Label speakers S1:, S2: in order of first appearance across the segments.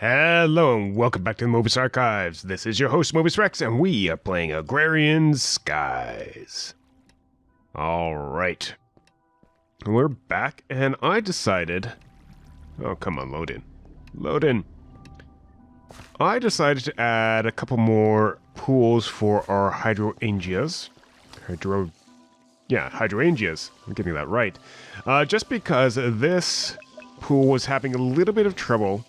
S1: Hello and welcome back to the Mobius Archives. This is your host Mobius Rex and we are playing Agrarian Skies. Alright. We're back and I decided... Oh, come on, load in. Load in. I decided to add a couple more pools for our hydrangeas. Hydrangeas. I'm getting that right. Just because this pool was having a little bit of trouble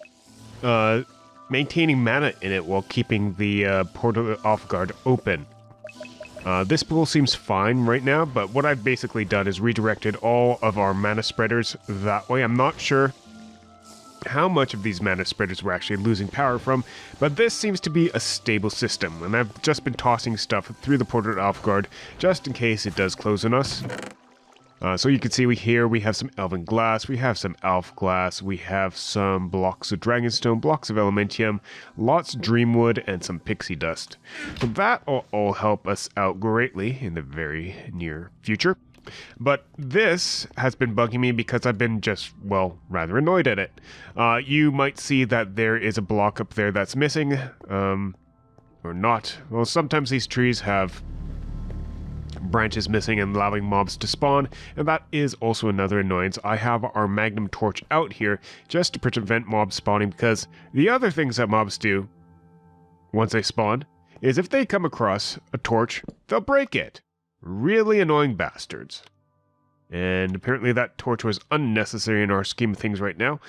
S1: maintaining mana in it while keeping the portal off guard open. This pool seems fine right now, but what I've basically done is redirected all of our mana spreaders that way. I'm not sure how much of these mana spreaders we're actually losing power from, but this seems to be a stable system, and I've just been tossing stuff through the portal off guard just in case it does close on us. So you can see we have some elven glass, we have some elf glass, we have some blocks of dragonstone, blocks of elementium, lots of dreamwood, and some pixie dust. So that will all help us out greatly in the very near future. But this has been bugging me because I've been just, well, rather annoyed at it. You might see that there is a block up there that's missing, or not. Well, sometimes these trees have branches missing and allowing mobs to spawn, and that is also another annoyance. I have our magnum torch out here just to prevent mobs spawning, because the other things that mobs do once they spawn is if they come across a torch, they'll break it. Really annoying bastards. And apparently that torch was unnecessary in our scheme of things right now,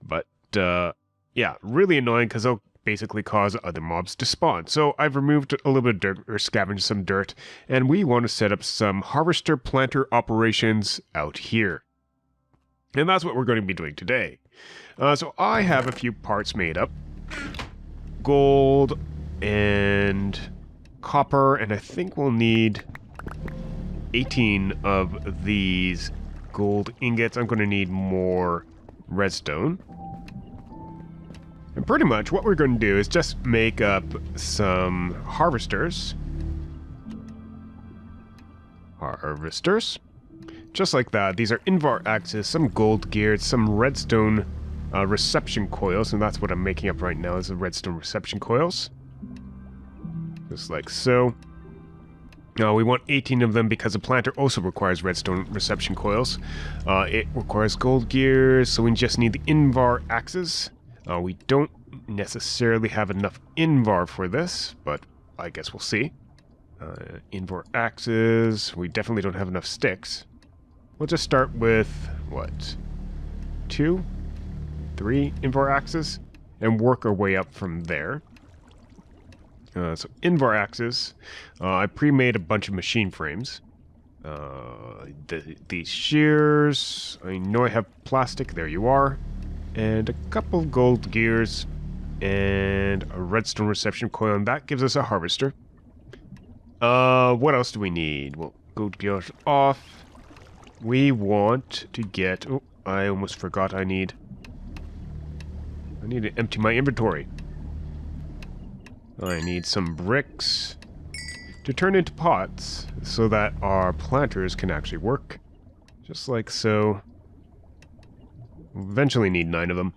S1: but yeah, really annoying because they'll basically cause other mobs to spawn. So I've removed a little bit of dirt, or scavenged some dirt, and we want to set up some harvester planter operations out here. And that's what we're going to be doing today. So I have a few parts made up. Gold and copper, and I think we'll need 18 of these gold ingots. I'm going to need more redstone. And pretty much what we're going to do is just make up some harvesters. Just like that. These are Invar axes, some gold gears, some redstone reception coils, and that's what I'm making up right now is the redstone reception coils. Just like so. Now we want 18 of them because the planter also requires redstone reception coils. It requires gold gears, so we just need the Invar axes. We don't necessarily have enough Invar for this, but I guess we'll see. Invar axes, we definitely don't have enough sticks. We'll just start with, what, 2, 3 Invar axes, and work our way up from there. So Invar axes, I pre-made a bunch of machine frames. These shears, I know I have plastic, there you are. And a couple of gold gears, and a redstone reception coil, and that gives us a harvester. What else do we need? Well, gold gears off. We want to get... Oh, I almost forgot I need to empty my inventory. I need some bricks to turn into pots, so that our planters can actually work. Just like so. We'll eventually need 9 of them.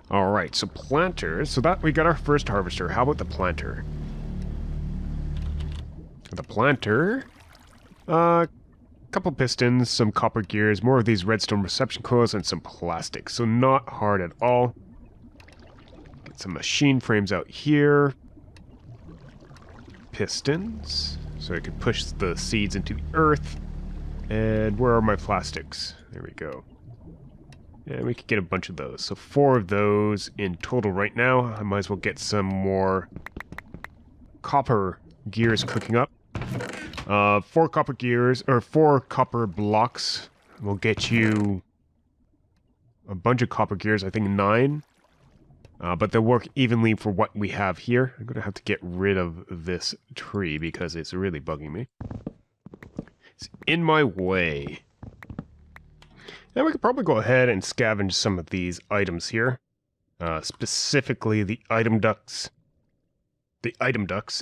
S1: Alright, so planters. So that we got our first harvester. How about the planter? The planter. Couple pistons, some copper gears, more of these redstone reception coils, and some plastic. So not hard at all. Get some machine frames out here. Pistons. So I can push the seeds into the earth. And where are my plastics? There we go. Yeah, we could get a bunch of those. So 4 of those in total right now. I might as well get some more copper gears cooking up. 4 copper gears, or 4 copper blocks will get you a bunch of copper gears, I think 9. But they'll work evenly for what we have here. I'm going to have to get rid of this tree because it's really bugging me. It's in my way. Now we could probably go ahead and scavenge some of these items here. Specifically the item ducts.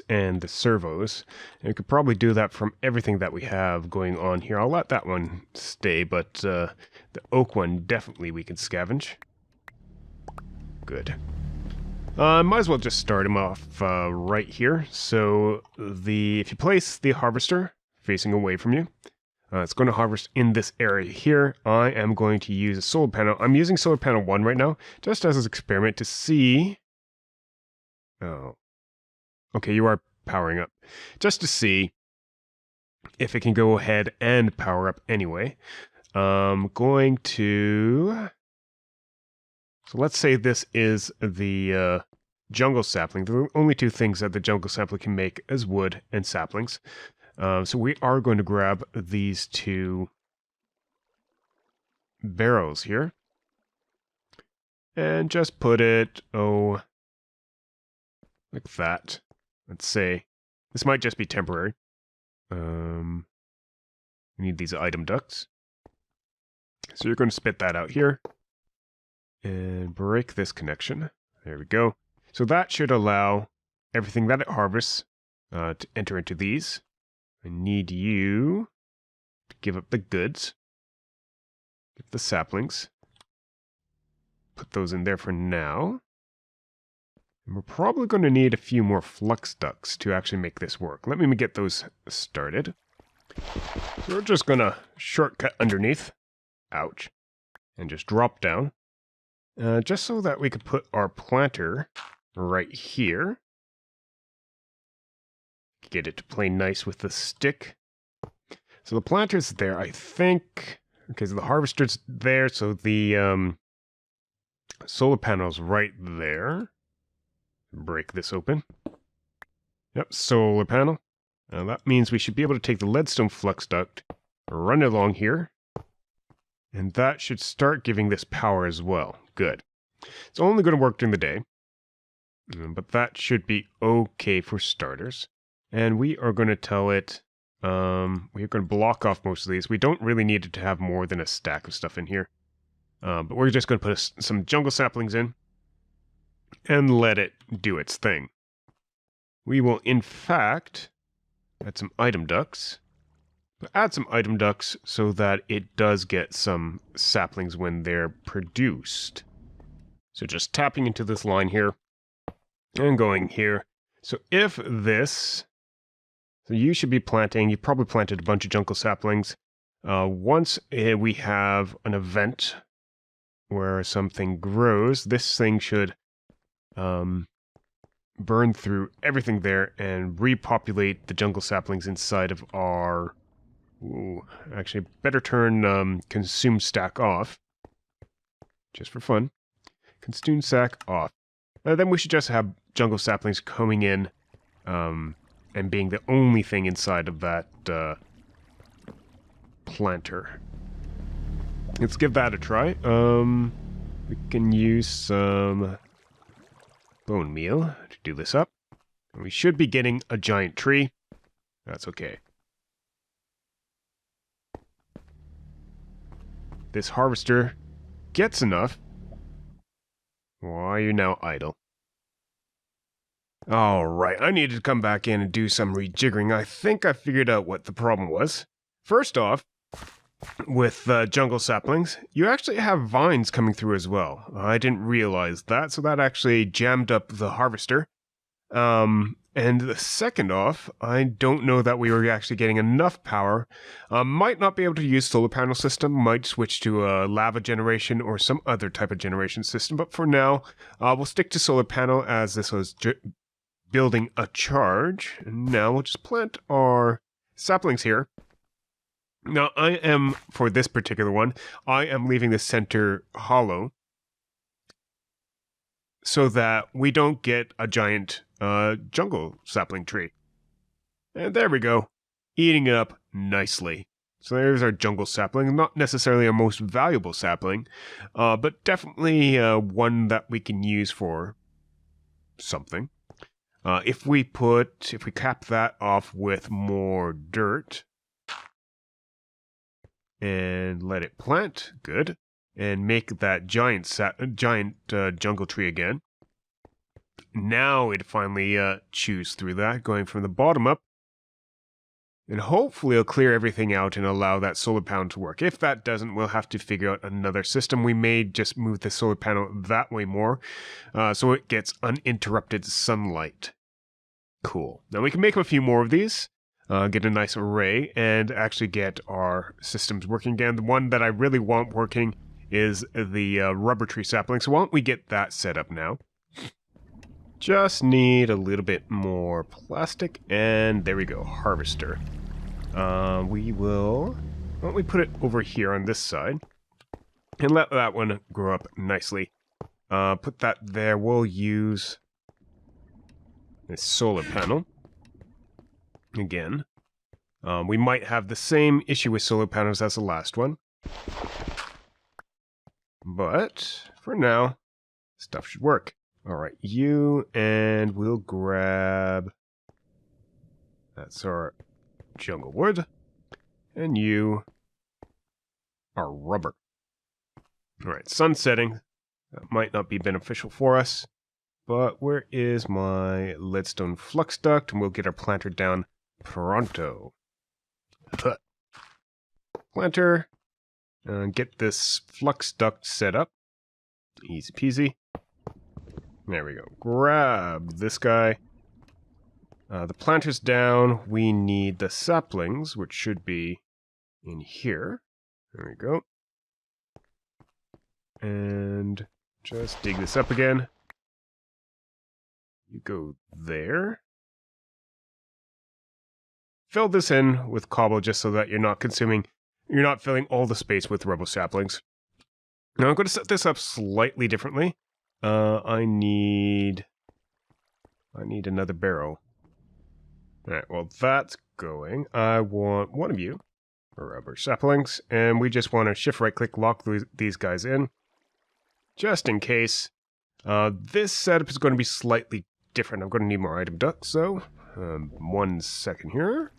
S1: And the servos. And we could probably do that from everything that we have going on here. I'll let that one stay, but the oak one definitely we can scavenge. Good. Might as well just start him off right here. So if you place the harvester facing away from you, it's going to harvest in this area here. I am going to use a solar panel. I'm using solar panel 1 right now, just as an experiment to see... Oh. Okay, you are powering up. Just to see if it can go ahead and power up anyway. Going to... So let's say this is the jungle sapling. The only two things that the jungle sapling can make is wood and saplings. So we are going to grab these 2 barrels here. And just put it, like that. Let's say, this might just be temporary. We need these item ducts. So you're going to spit that out here. And break this connection. There we go. So that should allow everything that it harvests to enter into these. I need you to give up the goods. Give the saplings. Put those in there for now. And we're probably going to need a few more flux ducts to actually make this work. Let me get those started. We're just going to shortcut underneath. Ouch. And just drop down. Just so that we could put our planter right here. Get it to play nice with the stick. So the planter's there, I think. Okay, so the harvester's there, so the solar panel's right there. Break this open. Yep, solar panel. That means we should be able to take the leadstone flux duct, run it along here, and that should start giving this power as well. Good. It's only going to work during the day, but that should be okay for starters. And we are going to tell it, we're going to block off most of these. We don't really need it to have more than a stack of stuff in here. But we're just going to put some jungle saplings in and let it do its thing. We will, in fact, add some item ducts. But add some item ducts so that it does get some saplings when they're produced. So just tapping into this line here and going here. So if this... So you should be planting, you probably planted a bunch of jungle saplings. Once we have an event where something grows, this thing should burn through everything there and repopulate the jungle saplings inside of our... Ooh, actually, better turn consume stack off. Just for fun. Consume stack off. Then we should just have jungle saplings coming in and being the only thing inside of that planter. Let's give that a try. We can use some bone meal to do this up. And we should be getting a giant tree. That's okay. This harvester gets enough. Why are you now idle? Alright, I needed to come back in and do some rejiggering. I think I figured out what the problem was. First off, with jungle saplings, you actually have vines coming through as well. I didn't realize that, so that actually jammed up the harvester. And the second off, I don't know that we were actually getting enough power. Might not be able to use solar panel system, might switch to a lava generation or some other type of generation system, but for now, we'll stick to solar panel as this was building a charge. And now we'll just plant our saplings here. Now I am, for this particular one, I am leaving the center hollow so that we don't get a giant jungle sapling tree. And there we go. Eating it up nicely. So there's our jungle sapling. Not necessarily our most valuable sapling, but definitely one that we can use for something. If we cap that off with more dirt and let it plant, good, and make that giant jungle tree again. Now it finally chews through that, going from the bottom up. And hopefully it'll clear everything out and allow that solar panel to work. If that doesn't, we'll have to figure out another system. We may just move the solar panel that way more, so it gets uninterrupted sunlight. Cool. Now we can make a few more of these, get a nice array, and actually get our systems working again. The one that I really want working is the rubber tree sapling, so why don't we get that set up now? Just need a little bit more plastic, and there we go, harvester. Why don't we put it over here on this side, and let that one grow up nicely. Put that there. We'll use this solar panel. Again, we might have the same issue with solar panels as the last one. But, for now, stuff should work. Alright, you, and we'll grab... That's our jungle wood. And you are rubber. Alright, sun setting. That might not be beneficial for us. But where is my leadstone flux duct? And we'll get our planter down pronto. Planter. Get this flux duct set up. Easy peasy. There we go. Grab this guy. The planter's down. We need the saplings, which should be in here. There we go. And just dig this up again. You go there. Fill this in with cobble just so that you're not filling all the space with rubble saplings. Now I'm going to set this up slightly differently. I need another barrel. Alright, well that's going. I want one of you, rubber saplings, and we just want to shift right click lock these guys in. Just in case. This setup is going to be slightly different. I'm going to need more item ducts, so 1 second here.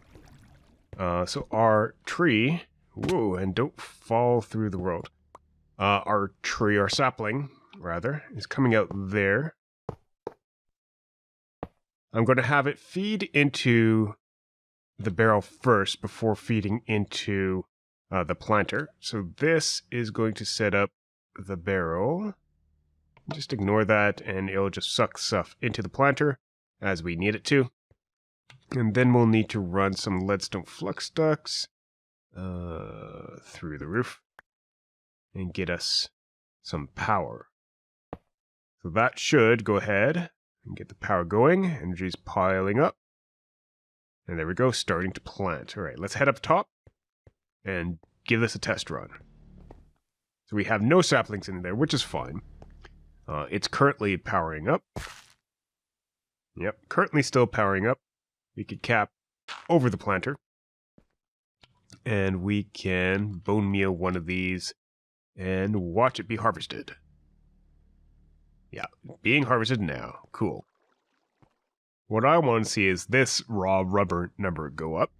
S1: So our tree, whoa, and don't fall through the world. Our tree, our sapling, rather, is coming out there. I'm going to have it feed into the barrel first before feeding into the planter. So this is going to set up the barrel. Just ignore that and it'll just suck stuff into the planter as we need it to. And then we'll need to run some leadstone flux ducts through the roof and get us some power. So that should go ahead and get the power going. Energy's piling up. And there we go, starting to plant. All right, let's head up top and give this a test run. So we have no saplings in there, which is fine. It's currently powering up. Yep, currently still powering up. We could cap over the planter. And we can bone meal one of these and watch it be harvested. Yeah, being harvested now. Cool. What I want to see is this raw rubber number go up.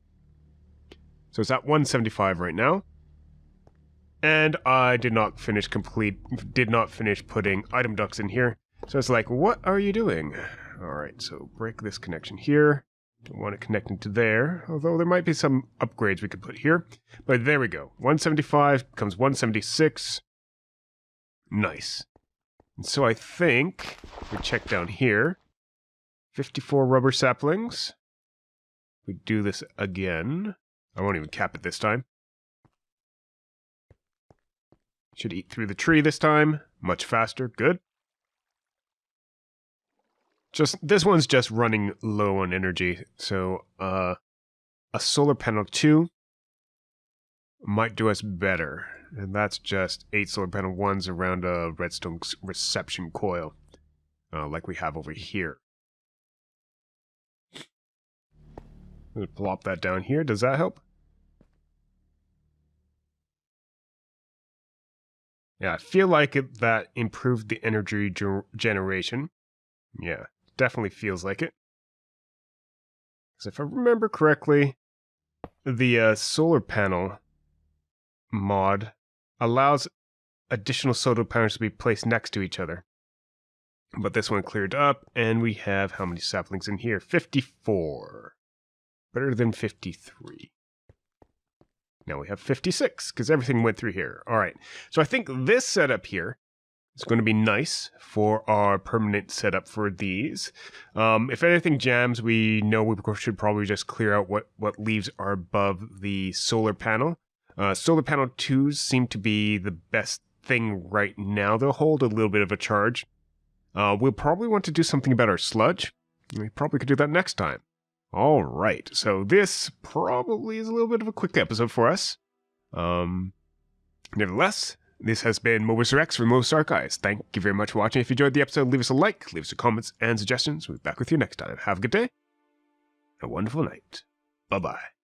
S1: So it's at 175 right now. And I did not finish putting item ducts in here. So it's like, what are you doing? Alright, so break this connection here. Don't want it connecting to there. Although there might be some upgrades we could put here. But there we go. 175 becomes 176. Nice. And so I think, if we check down here, 54 rubber saplings. We do this again. I won't even cap it this time. Should eat through the tree this time. Much faster. Good. This one's just running low on energy. So, a solar panel 2 might do us better. And that's just 8 solar panel 1s around a redstone reception coil. Like we have over here. Let's plop that down here. Does that help? Yeah, I feel like that improved the energy generation. Yeah, definitely feels like it. Because if I remember correctly, the solar panel mod allows additional solar panels to be placed next to each other. But this one cleared up, and we have how many saplings in here? 54. Better than 53. Now we have 56, because everything went through here. All right, so I think this setup here is going to be nice for our permanent setup for these. If anything jams, we know we should probably just clear out what leaves are above the solar panel. Solar panel 2s seem to be the best thing right now. They'll hold a little bit of a charge. We'll probably want to do something about our sludge. We probably could do that next time. All right, so this probably is a little bit of a quick episode for us. Nevertheless, this has been Mr. X from Mojang Skies. Thank you very much for watching. If you enjoyed the episode, leave us a like, leave us your comments and suggestions. We'll be back with you next time. Have a good day, a wonderful night. Bye-bye.